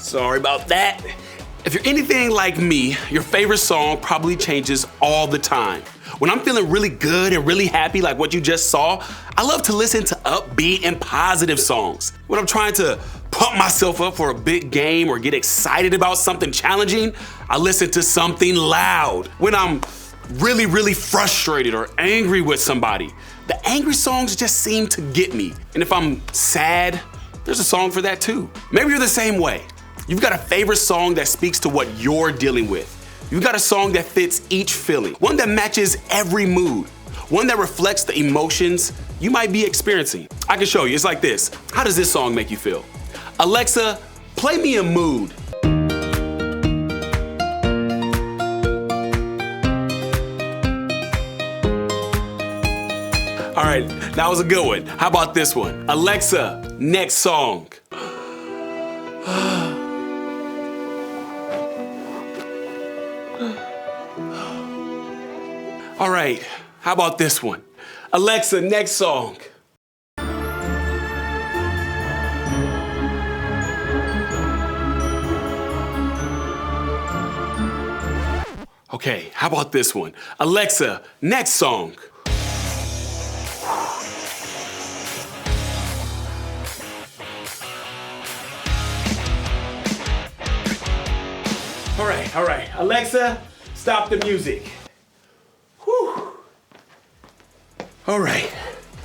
Sorry about that. If you're anything like me, your favorite song probably changes all the time. When I'm feeling really good and really happy like what you just saw, I love to listen to upbeat and positive songs. When I'm trying to pump myself up for a big game or get excited about something challenging, I listen to something loud. When I'm really frustrated or angry with somebody, the angry songs just seem to get me. And if I'm sad, there's a song for that too. Maybe you're the same way. You've got a favorite song that speaks to what you're dealing with. You've got a song that fits each feeling, one that matches every mood, one that reflects the emotions you might be experiencing. I can show you, it's like this. How does this song make you feel? Alexa, play me a mood. All right, that was a good one. How about this one? Alexa, next song. All right, how about this one? Alexa, next song. Okay, how about this one? Alexa, next song. All right. Alexa, stop the music. Whew. All right,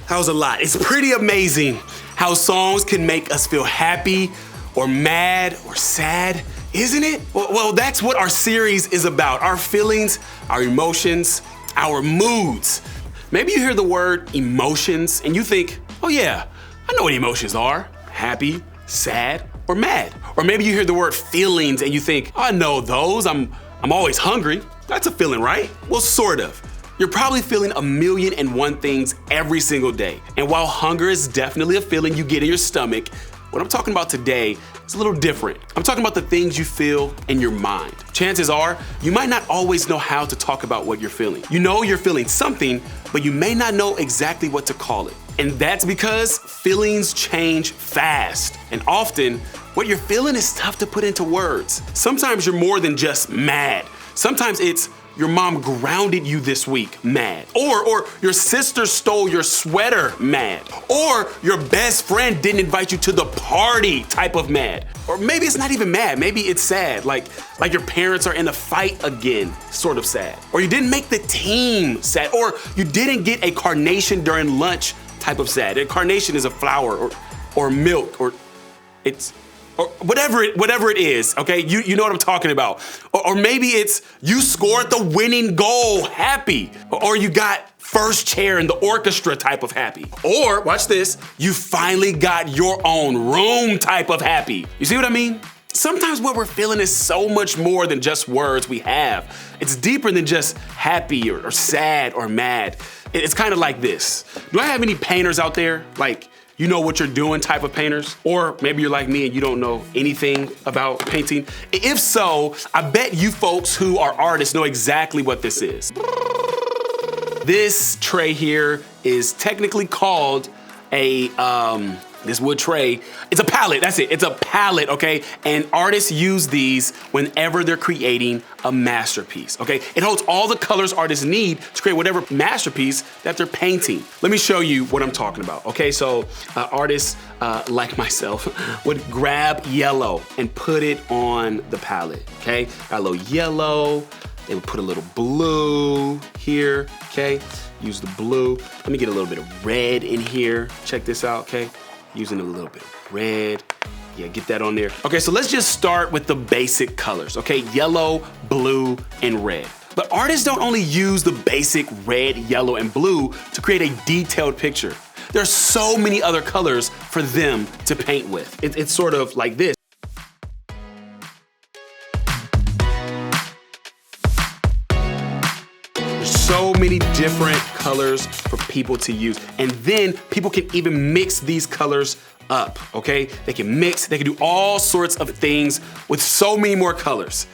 that was a lot. It's pretty amazing how songs can make us feel happy or mad or sad, isn't it? Well, that's what our series is about. Our feelings, our emotions, our moods. Maybe you hear the word emotions and you think, oh yeah, I know what emotions are. Happy, sad, or mad. Or maybe you hear the word feelings and you think, I know those, I'm always hungry. That's a feeling, right? Well, sort of. You're probably feeling 1,000,001 things every single day. And while hunger is definitely a feeling you get in your stomach, what I'm talking about today is a little different. I'm talking about the things you feel in your mind. Chances are, you might not always know how to talk about what you're feeling. You know you're feeling something, but you may not know exactly what to call it. And that's because feelings change fast. And often, what you're feeling is tough to put into words. Sometimes you're more than just mad. Sometimes it's your mom grounded you this week, mad. Or your sister stole your sweater, mad. Or your best friend didn't invite you to the party, type of mad. Or maybe it's not even mad, maybe it's sad, like your parents are in a fight again, sort of sad. Or you didn't make the team, sad. Or you didn't get a carnation during lunch, type of sad. A carnation is a flower or milk or whatever it is, okay? You know what I'm talking about. Or maybe it's you scored the winning goal, happy. Or you got first chair in the orchestra, type of happy. Or, watch this, you finally got your own room, type of happy. You see what I mean? Sometimes what we're feeling is so much more than just words we have. It's deeper than just happy or sad or mad. It's kind of like this. Do I have any painters out there? Like, you know what you're doing type of painters? Or maybe you're like me and you don't know anything about painting. If so, I bet you folks who are artists know exactly what this is. This tray here is technically called this wood tray. It's a palette, that's it. It's a palette, okay? And artists use these whenever they're creating a masterpiece, okay? It holds all the colors artists need to create whatever masterpiece that they're painting. Let me show you what I'm talking about, okay? So artists like myself would grab yellow and put it on the palette, okay? Got a little yellow, they would put a little blue here, okay? Use the blue. Let me get a little bit of red in here. Check this out, okay? Using a little bit of red. Yeah, get that on there. Okay, so let's just start with the basic colors, okay? Yellow, blue, and red. But artists don't only use the basic red, yellow, and blue to create a detailed picture. There are so many other colors for them to paint with. It's sort of like this. So many different colors for people to use. And then people can even mix these colors up, okay? They can mix, they can do all sorts of things with so many more colors.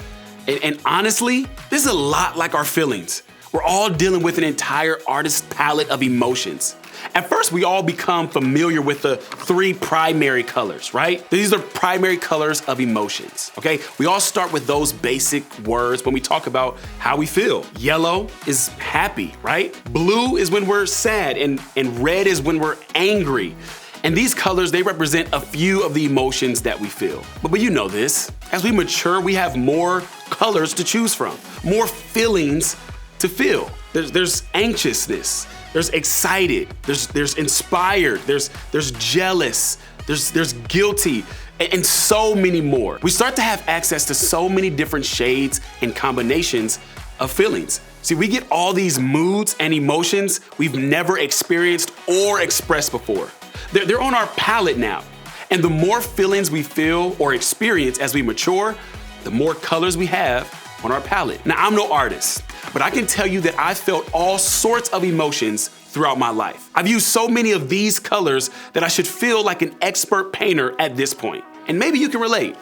And honestly, this is a lot like our feelings. We're all dealing with an entire artist palette of emotions. At first, we all become familiar with the three primary colors, right? These are primary colors of emotions, okay? We all start with those basic words when we talk about how we feel. Yellow is happy, right? Blue is when we're sad, and red is when we're angry. And these colors, they represent a few of the emotions that we feel. But you know this, as we mature, we have more colors to choose from, more feelings to feel. There's anxiousness, there's excited, there's inspired, there's jealous, there's guilty, and so many more. We start to have access to so many different shades and combinations of feelings. See, we get all these moods and emotions we've never experienced or expressed before. They're on our palette now. And the more feelings we feel or experience as we mature, the more colors we have on our palette. Now, I'm no artist, but I can tell you that I felt all sorts of emotions throughout my life. I've used so many of these colors that I should feel like an expert painter at this point. And maybe you can relate.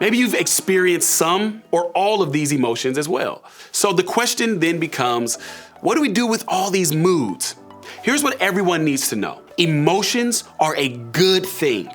Maybe you've experienced some or all of these emotions as well. So the question then becomes, what do we do with all these moods? Here's what everyone needs to know. Emotions are a good thing.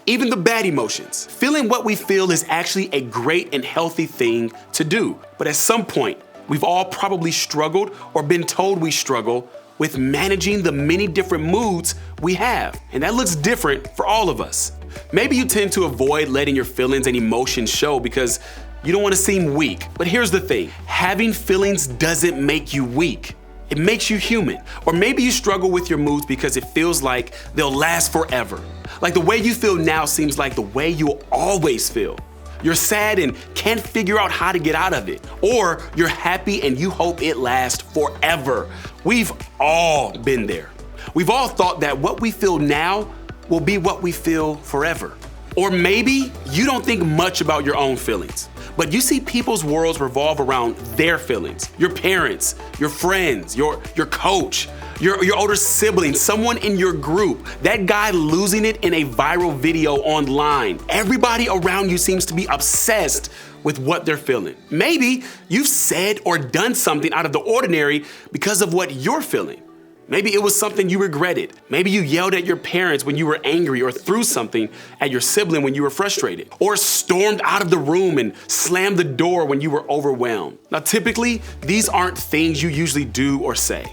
Even the bad emotions. Feeling what we feel is actually a great and healthy thing to do. But at some point, we've all probably struggled or been told we struggle with managing the many different moods we have. And that looks different for all of us. Maybe you tend to avoid letting your feelings and emotions show because you don't want to seem weak. But here's the thing, having feelings doesn't make you weak. It makes you human. Or maybe you struggle with your moods because it feels like they'll last forever. Like the way you feel now seems like the way you'll always feel. You're sad and can't figure out how to get out of it. Or you're happy and you hope it lasts forever. We've all been there. We've all thought that what we feel now will be what we feel forever. Or maybe you don't think much about your own feelings, but you see people's worlds revolve around their feelings. Your parents, your friends, your coach, your older sibling, someone in your group, that guy losing it in a viral video online. Everybody around you seems to be obsessed with what they're feeling. Maybe you've said or done something out of the ordinary because of what you're feeling. Maybe it was something you regretted. Maybe you yelled at your parents when you were angry or threw something at your sibling when you were frustrated, or stormed out of the room and slammed the door when you were overwhelmed. Now, typically, these aren't things you usually do or say.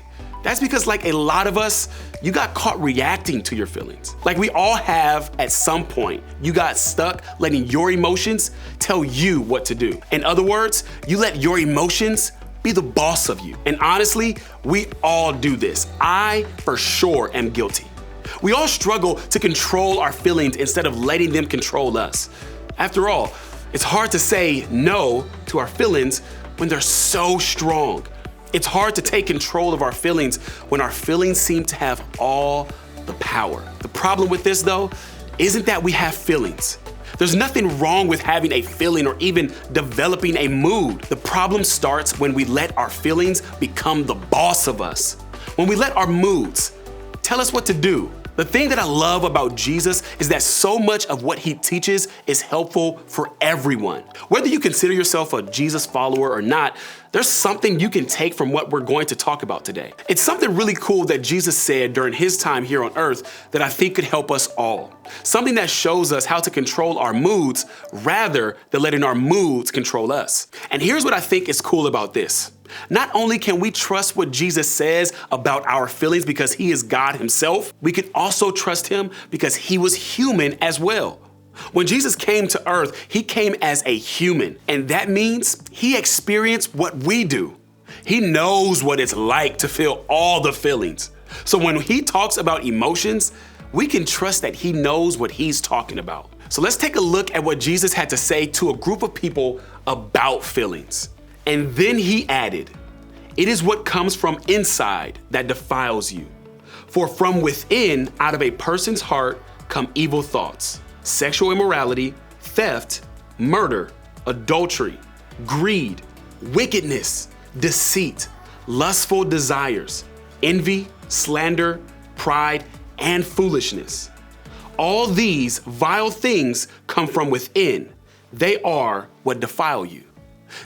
That's because, like a lot of us, you got caught reacting to your feelings. Like we all have at some point, you got stuck letting your emotions tell you what to do. In other words, you let your emotions be the boss of you. And honestly, we all do this. I, for sure, am guilty. We all struggle to control our feelings instead of letting them control us. After all, it's hard to say no to our feelings when they're so strong. It's hard to take control of our feelings when our feelings seem to have all the power. The problem with this, though, isn't that we have feelings. There's nothing wrong with having a feeling or even developing a mood. The problem starts when we let our feelings become the boss of us. When we let our moods tell us what to do. The thing that I love about Jesus is that so much of what he teaches is helpful for everyone. Whether you consider yourself a Jesus follower or not, there's something you can take from what we're going to talk about today. It's something really cool that Jesus said during his time here on earth that I think could help us all. Something that shows us how to control our moods rather than letting our moods control us. And here's what I think is cool about this. Not only can we trust what Jesus says about our feelings because he is God himself, we can also trust him because he was human as well. When Jesus came to earth, he came as a human, and that means he experienced what we do. He knows what it's like to feel all the feelings. So when he talks about emotions, we can trust that he knows what he's talking about. So let's take a look at what Jesus had to say to a group of people about feelings. And then he added, "It is what comes from inside that defiles you. For from within, out of a person's heart, come evil thoughts, sexual immorality, theft, murder, adultery, greed, wickedness, deceit, lustful desires, envy, slander, pride, and foolishness. All these vile things come from within. They are what defile you."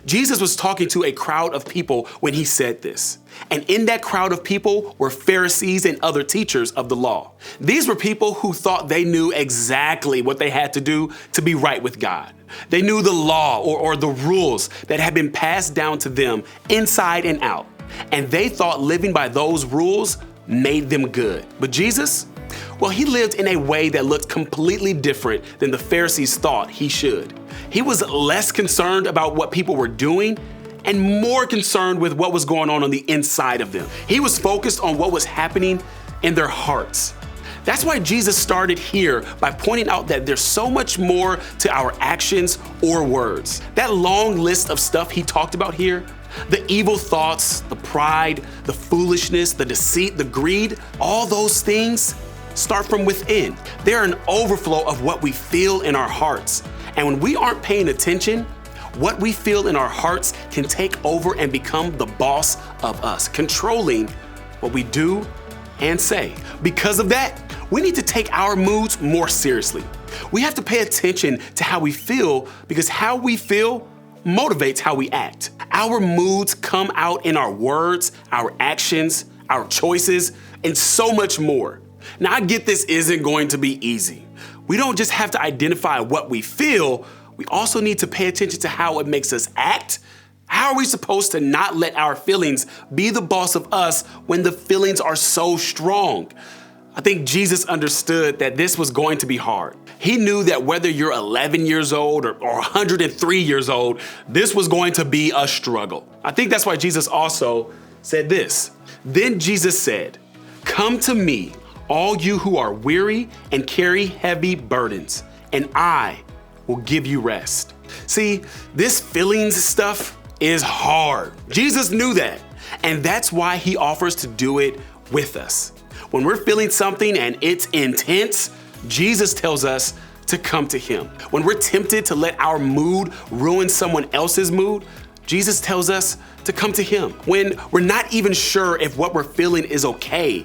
Jesus was talking to a crowd of people when he said this. And in that crowd of people were Pharisees and other teachers of the law. These were people who thought they knew exactly what they had to do to be right with God. They knew the law or the rules that had been passed down to them inside and out. And they thought living by those rules made them good. But Jesus, well, he lived in a way that looked completely different than the Pharisees thought he should. He was less concerned about what people were doing and more concerned with what was going on the inside of them. He was focused on what was happening in their hearts. That's why Jesus started here by pointing out that there's so much more to our actions or words. That long list of stuff he talked about here, the evil thoughts, the pride, the foolishness, the deceit, the greed, all those things start from within. They're an overflow of what we feel in our hearts. And when we aren't paying attention, what we feel in our hearts can take over and become the boss of us, controlling what we do and say. Because of that, we need to take our moods more seriously. We have to pay attention to how we feel because how we feel motivates how we act. Our moods come out in our words, our actions, our choices, and so much more. Now, I get this isn't going to be easy. We don't just have to identify what we feel, we also need to pay attention to how it makes us act. How are we supposed to not let our feelings be the boss of us when the feelings are so strong? I think Jesus understood that this was going to be hard. He knew that whether you're 11 years old or 103 years old, this was going to be a struggle. I think that's why Jesus also said this. Then Jesus said, "Come to me, all you who are weary and carry heavy burdens, and I will give you rest." See, this feelings stuff is hard. Jesus knew that, and that's why he offers to do it with us. When we're feeling something and it's intense, Jesus tells us to come to him. When we're tempted to let our mood ruin someone else's mood, Jesus tells us to come to him. When we're not even sure if what we're feeling is okay,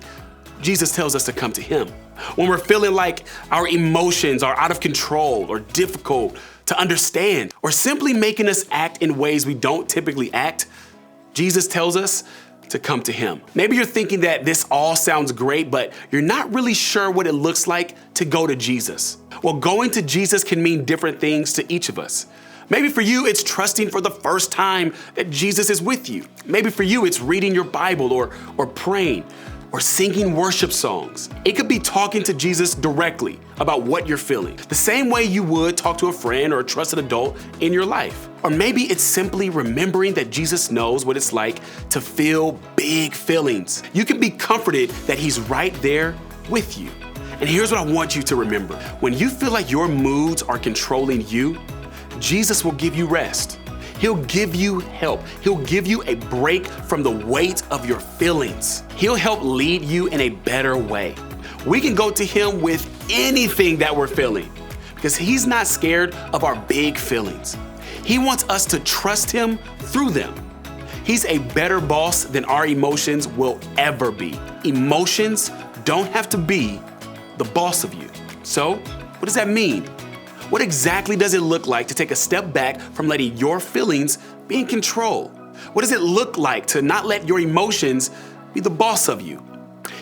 Jesus tells us to come to him. When we're feeling like our emotions are out of control or difficult to understand or simply making us act in ways we don't typically act, Jesus tells us to come to him. Maybe you're thinking that this all sounds great, but you're not really sure what it looks like to go to Jesus. Well, going to Jesus can mean different things to each of us. Maybe for you, it's trusting for the first time that Jesus is with you. Maybe for you, it's reading your Bible or praying or singing worship songs. It could be talking to Jesus directly about what you're feeling, the same way you would talk to a friend or a trusted adult in your life. Or maybe it's simply remembering that Jesus knows what it's like to feel big feelings. You can be comforted that he's right there with you. And here's what I want you to remember. When you feel like your moods are controlling you, Jesus will give you rest. He'll give you help. He'll give you a break from the weight of your feelings. He'll help lead you in a better way. We can go to him with anything that we're feeling because he's not scared of our big feelings. He wants us to trust him through them. He's a better boss than our emotions will ever be. Emotions don't have to be the boss of you. So, what does that mean? What exactly does it look like to take a step back from letting your feelings be in control? What does it look like to not let your emotions be the boss of you?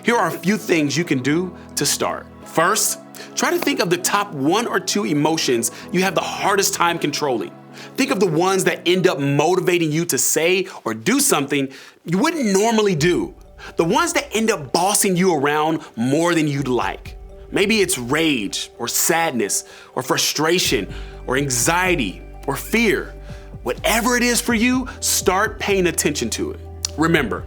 Here are a few things you can do to start. First, try to think of the top 1 or 2 emotions you have the hardest time controlling. Think of the ones that end up motivating you to say or do something you wouldn't normally do. The ones that end up bossing you around more than you'd like. Maybe it's rage or sadness or frustration or anxiety or fear. Whatever it is for you, start paying attention to it. Remember,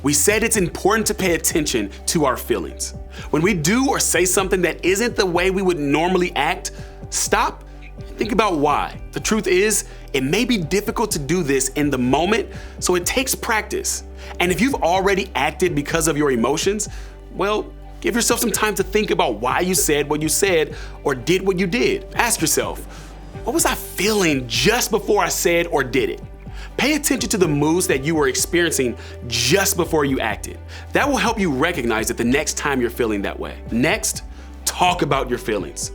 we said it's important to pay attention to our feelings. When we do or say something that isn't the way we would normally act, stop and think about why. The truth is, it may be difficult to do this in the moment, so it takes practice. And if you've already acted because of your emotions, well, give yourself some time to think about why you said what you said or did what you did. Ask yourself, what was I feeling just before I said or did it? Pay attention to the moods that you were experiencing just before you acted. That will help you recognize it the next time you're feeling that way. Next, talk about your feelings.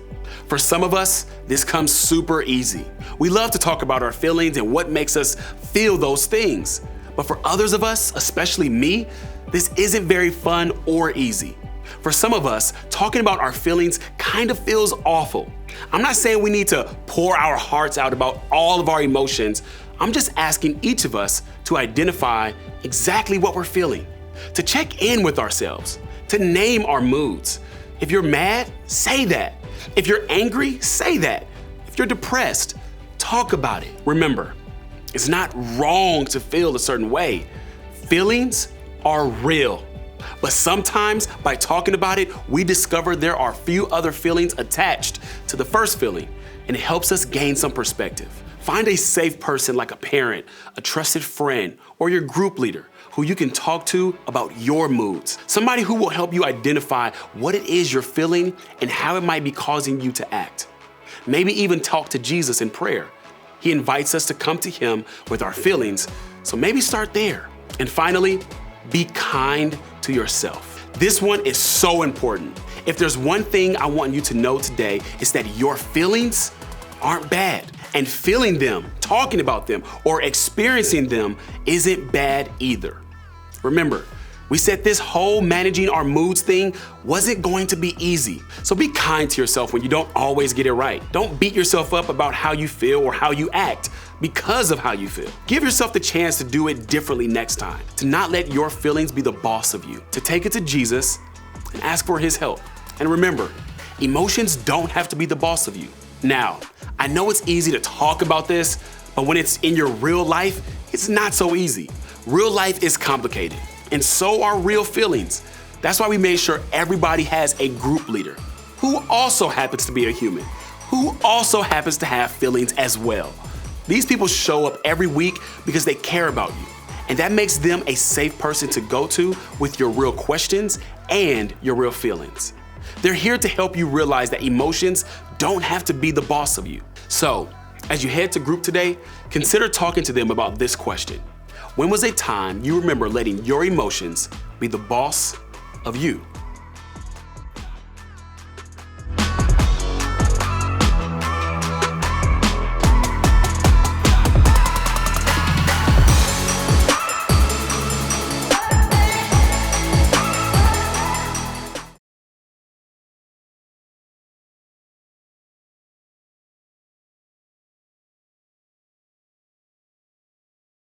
For some of us, this comes super easy. We love to talk about our feelings and what makes us feel those things. But for others of us, especially me, this isn't very fun or easy. For some of us, talking about our feelings kind of feels awful. I'm not saying we need to pour our hearts out about all of our emotions. I'm just asking each of us to identify exactly what we're feeling, to check in with ourselves, to name our moods. If you're mad, say that. If you're angry, say that. If you're depressed, talk about it. Remember, it's not wrong to feel a certain way. Feelings are real. But sometimes by talking about it, we discover there are a few other feelings attached to the first feeling, and it helps us gain some perspective. Find a safe person like a parent, a trusted friend, or your group leader who you can talk to about your moods. Somebody who will help you identify what it is you're feeling and how it might be causing you to act. Maybe even talk to Jesus in prayer. He invites us to come to him with our feelings, so maybe start there. And finally, be kind to yourself. This one is so important. If there's one thing I want you to know today, it's that your feelings aren't bad. And feeling them, talking about them, or experiencing them isn't bad either. Remember, we said this whole managing our moods thing wasn't going to be easy. So be kind to yourself when you don't always get it right. Don't beat yourself up about how you feel or how you act because of how you feel. Give yourself the chance to do it differently next time, to not let your feelings be the boss of you, to take it to Jesus and ask for his help. And remember, emotions don't have to be the boss of you. Now, I know it's easy to talk about this, but when it's in your real life, it's not so easy. Real life is complicated, and so are real feelings. That's why we made sure everybody has a group leader who also happens to be a human, who also happens to have feelings as well. These people show up every week because they care about you, and that makes them a safe person to go to with your real questions and your real feelings. They're here to help you realize that emotions don't have to be the boss of you. So, as you head to group today, consider talking to them about this question. When was a time you remember letting your emotions be the boss of you?